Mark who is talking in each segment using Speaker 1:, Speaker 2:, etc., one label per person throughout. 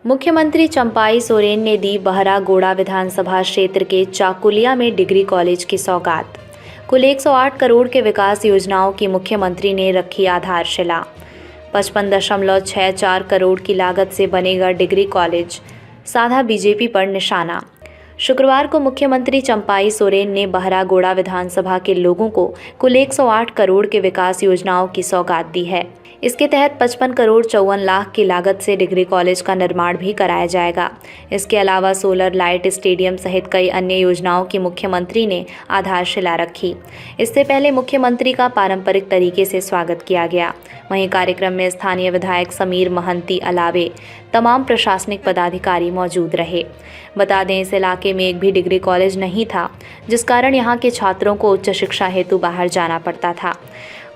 Speaker 1: मुख्यमंत्री चंपाई सोरेन ने दी बहरागोड़ा विधानसभा क्षेत्र के चाकुलिया में डिग्री कॉलेज की सौगात। कुल 108 करोड़ के विकास योजनाओं की मुख्यमंत्री ने रखी आधारशिला। 55.64 करोड़ की लागत से बनेगा डिग्री कॉलेज, साधा बीजेपी पर निशाना। शुक्रवार को मुख्यमंत्री चंपाई सोरेन ने बहरागोड़ा विधानसभा के लोगों को कुल 108 करोड़ के विकास योजनाओं की सौगात दी है। इसके तहत 55 करोड़ 54 लाख की लागत से डिग्री कॉलेज का निर्माण भी कराया जाएगा। इसके अलावा सोलर लाइट स्टेडियम सहित कई अन्य योजनाओं की मुख्यमंत्री ने आधारशिला रखी। इससे पहले मुख्यमंत्री का पारंपरिक तरीके से स्वागत किया गया। वहीं कार्यक्रम में स्थानीय विधायक समीर महंती अलावे तमाम प्रशासनिक पदाधिकारी मौजूद रहे। बता दें, इस इलाके में एक भी डिग्री कॉलेज नहीं था, जिस कारण यहाँ के छात्रों को उच्च शिक्षा हेतु बाहर जाना पड़ता था।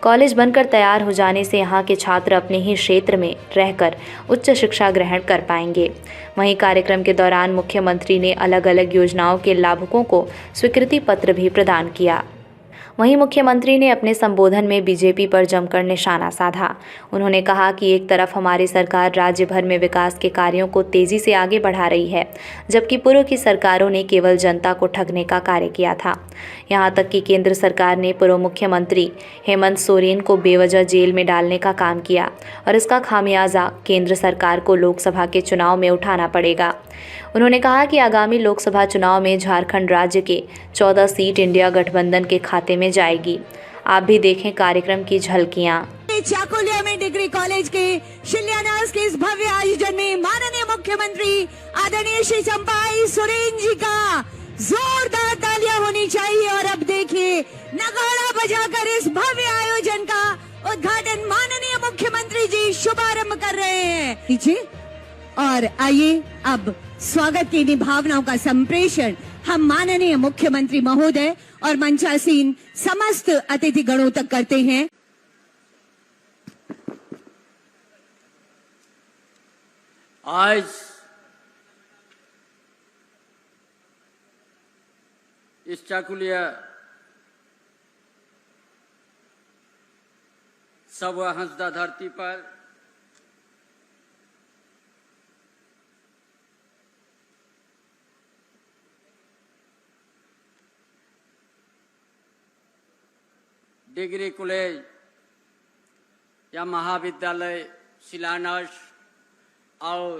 Speaker 1: कॉलेज बनकर तैयार हो जाने से यहाँ के छात्र अपने ही क्षेत्र में रहकर उच्च शिक्षा ग्रहण कर पाएंगे। वहीं कार्यक्रम के दौरान मुख्यमंत्री ने अलग अलग योजनाओं के लाभुकों को स्वीकृति पत्र भी प्रदान किया। वहीं मुख्यमंत्री ने अपने संबोधन में बीजेपी पर जमकर निशाना साधा। उन्होंने कहा कि एक तरफ हमारी सरकार राज्य भर में विकास के कार्यों को तेजी से आगे बढ़ा रही है, जबकि पूर्व की सरकारों ने केवल जनता को ठगने का कार्य किया था। यहां तक कि केंद्र सरकार ने पूर्व मुख्यमंत्री हेमंत सोरेन को बेवजह जेल में डालने का काम किया और इसका खामियाजा केंद्र सरकार को लोकसभा के चुनाव में उठाना पड़ेगा। उन्होंने कहा कि आगामी लोकसभा चुनाव में झारखंड राज्य के 14 सीट इंडिया गठबंधन के खाते में जाएगी। आप भी देखें कार्यक्रम की झलकियां।
Speaker 2: चाकुलिया में डिग्री कॉलेज के शिलान्यास के इस भव्य आयोजन में माननीय मुख्यमंत्री आदरणीय श्री चंपाई सोरेन जी का जोरदार तालियां होनी चाहिए। और अब देखिए, नगाड़ा बजाकर इस भव्य आयोजन का उद्घाटन माननीय मुख्यमंत्री जी शुभारंभ कर रहे हैं। नीचे और आइए अब स्वागत की इन भावनाओं का संप्रेषण हम माननीय मुख्यमंत्री महोदय और मंचासीन समस्त अतिथि गणों तक करते हैं।
Speaker 3: आज इस चाकुलिया सब हंसदा धरती पर डिग्री कॉलेज या महाविद्यालय शिलान्यास और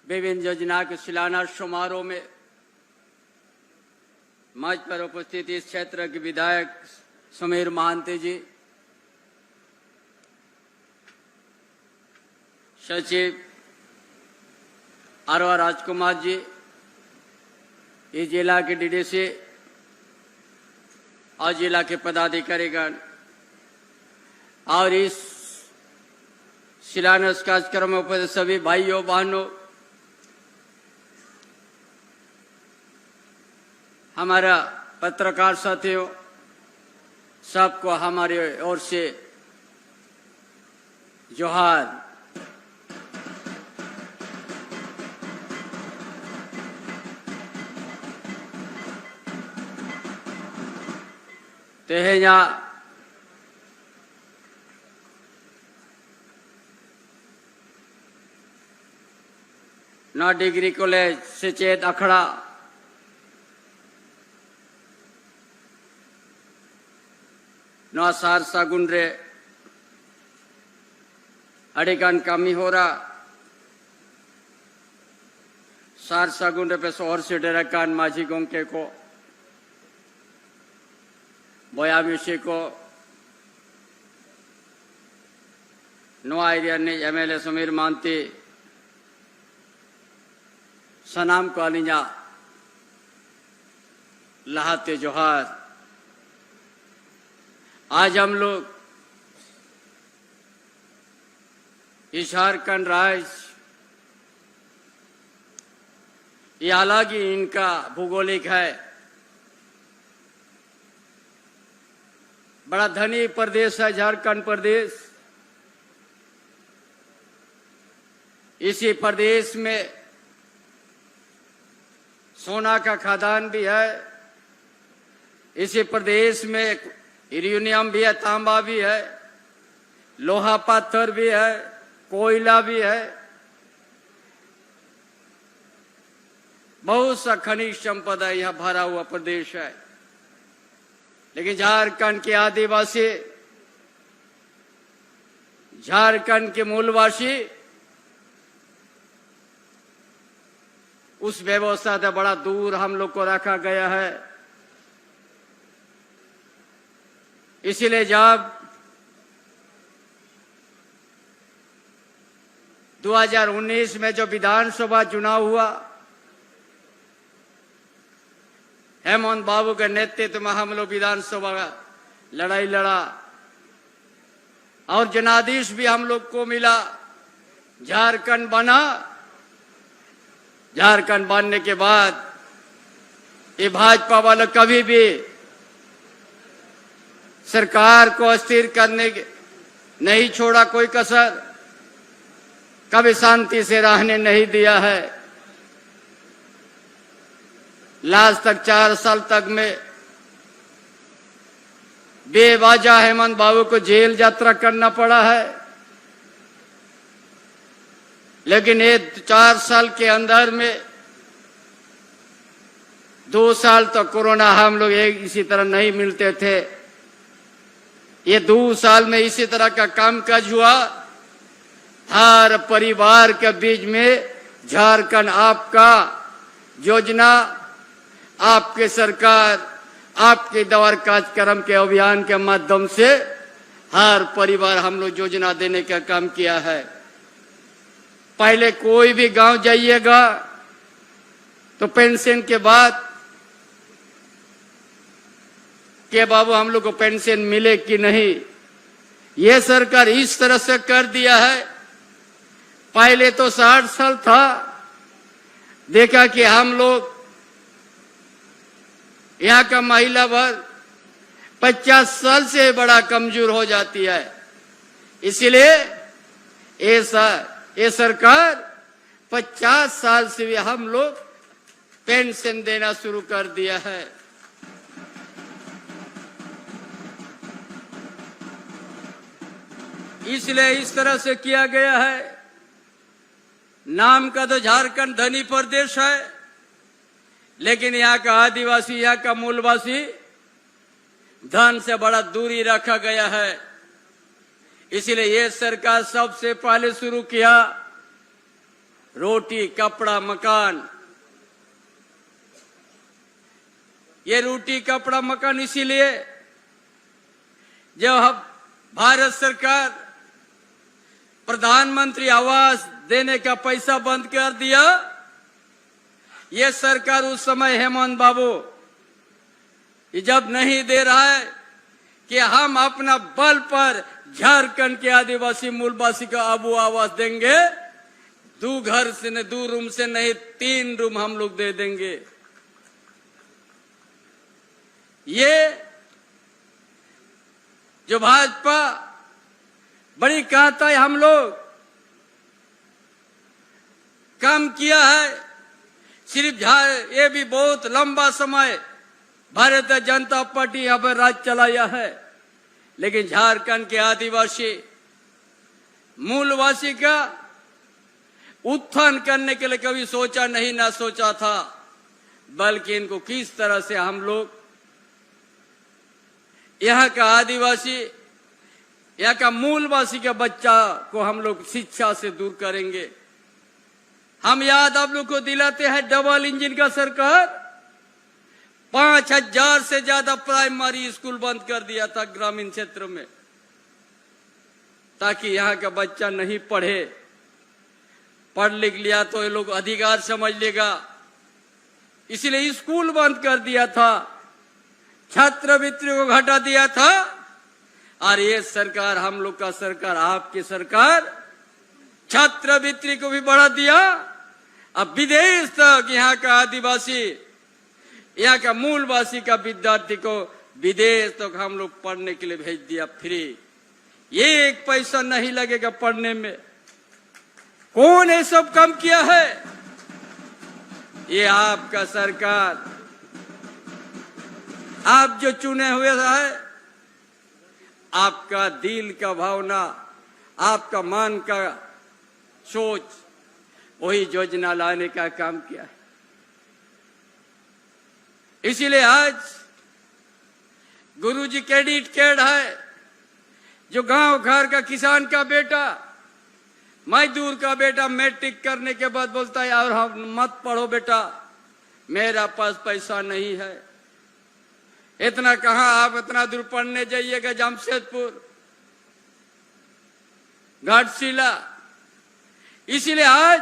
Speaker 3: विभिन्न योजना के शिलान्यास समारोह में मंच पर उपस्थित इस क्षेत्र के विधायक समीर महंती जी, सचिव आरवा राजकुमार जी, इस जिला के डीडीसी और जिला के पदाधिकारीगण और इस शिलान्यास कार्यक्रम में उपस्थित सभी भाइयों बहनों, हमारा पत्रकार साथियों, सबको हमारी ओर से जोहार। तेहया न डिग्री कॉलेज से चेत अखड़ा न सार सागुन रे अड़ीगान कमी हो रहा सार सागुन रे पे सोहर से डेराकान माझी गोंके को बयाविषय को नोआ एरिया ने एमएलए समीर महंती सनाम को अलिंजा लहाते जोहार। आज हम लोग इस झारखंड राज्य, ये अलग ही इनका भूगोलिक है, बड़ा धनी प्रदेश है झारखंड प्रदेश। इसी प्रदेश में सोना का खदान भी है, इसी प्रदेश में यूरेनियम भी है, तांबा भी है, लोहा पत्थर भी है, कोयला भी है, बहुत सा खनिज संपदा यहां भरा हुआ प्रदेश है। लेकिन झारखंड के आदिवासी, झारखंड के मूलवासी उस व्यवस्था से बड़ा दूर हम लोग को रखा गया है। इसीलिए जब 2019 में जो विधानसभा चुनाव हुआ, हेमंत बाबू के नेतृत्व में हम लोग विधानसभा का लड़ाई लड़ा और जनादेश भी हम लोग को मिला, झारखंड बना। झारखंड बनने के बाद ये भाजपा वाले कभी भी सरकार को अस्थिर करने नहीं छोड़ा कोई कसर, कभी शांति से रहने नहीं दिया है। लास्ट तक 4 साल तक में बेवजह हेमंत बाबू को जेल यात्रा करना पड़ा है। लेकिन ये 4 साल के अंदर में 2 साल तक कोरोना हम लोग इसी तरह नहीं मिलते थे। ये 2 साल में इसी तरह का कामकाज हुआ। हर परिवार के बीच में झारखंड आपका योजना, आपके सरकार, आपके द्वार कार्यक्रम के अभियान के माध्यम से हर परिवार हम लोग योजना देने का काम किया है। पहले कोई भी गांव जाइएगा तो पेंशन के बाद के बाबू हम लोग को पेंशन मिले कि नहीं, ये सरकार इस तरह से कर दिया है। पहले तो 60 साल था, देखा कि हम लोग यहाँ का महिला वर्ग 50 साल से बड़ा कमजोर हो जाती है। इसलिए ये सरकार 50 साल से भी हम लोग पेंशन देना शुरू कर दिया है। इसलिए इस तरह से किया गया है। नाम का तो झारखंड धनी प्रदेश है, लेकिन यहाँ का आदिवासी, यहाँ का मूलवासी धन से बड़ा दूरी रखा गया है। इसलिए ये सरकार सबसे पहले शुरू किया रोटी, कपड़ा, मकान। ये रोटी, कपड़ा, मकान इसीलिए जब भारत सरकार प्रधानमंत्री आवास देने का पैसा बंद कर दिया, ये सरकार उस समय हेमंत बाबू जब नहीं दे रहा है कि हम अपना बल पर झारखंड के आदिवासी मूलवासी का अबू आवास देंगे, 2 घर से न 2 रूम से नहीं 3 रूम हम लोग दे देंगे। ये जो भाजपा बड़ी कहता है हम लोग काम किया है, सिर्फ ये भी बहुत लंबा समय भारतीय जनता पार्टी यहाँ पर राज चलाया है। लेकिन झारखंड के आदिवासी मूलवासी का उत्थान करने के लिए कभी सोचा नहीं, ना सोचा था, बल्कि इनको किस तरह से हम लोग यहाँ का आदिवासी, यहाँ का मूलवासी का बच्चा को हम लोग शिक्षा से दूर करेंगे। हम याद आप लोग को दिलाते हैं, डबल इंजन का सरकार 5000 से ज्यादा प्राइमरी स्कूल बंद कर दिया था ग्रामीण क्षेत्र में, ताकि यहाँ का बच्चा नहीं पढ़े। पढ़ लिख लिया तो ये लोग अधिकार समझ लेगा, इसलिए स्कूल बंद कर दिया था, छात्रवृत्ति को घटा दिया था। और ये सरकार, हम लोग का सरकार, आपकी सरकार, छात्रवृत्ति को भी बढ़ा दिया। अब विदेश तक यहाँ का आदिवासी, यहाँ का मूलवासी का विद्यार्थी को विदेश तक हम लोग पढ़ने के लिए भेज दिया फ्री। ये 1 पैसा नहीं लगेगा पढ़ने में। कौन ये सब काम किया है? ये आपका सरकार, आप जो चुने हुए है, आपका दिल का भावना, आपका मन का सोच, वही योजना लाने का काम किया है। इसीलिए आज गुरुजी क्रेडिट कार्ड है, जो गांव घर का किसान का बेटा, मजदूर का बेटा मैट्रिक करने के बाद बोलता है और हम मत पढ़ो बेटा, मेरा पास पैसा नहीं है। इतना कहां आप इतना दूर पढ़ने जाइएगा, जमशेदपुर, घाटशिला। इसीलिए आज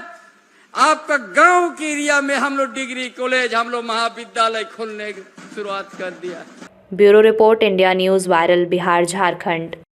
Speaker 3: आपका गांव के एरिया में हम लोग डिग्री कॉलेज, हम लोग महाविद्यालय खोलने की शुरुआत कर दिया।
Speaker 1: Bureau report, India news viral, Bihar Jharkhand.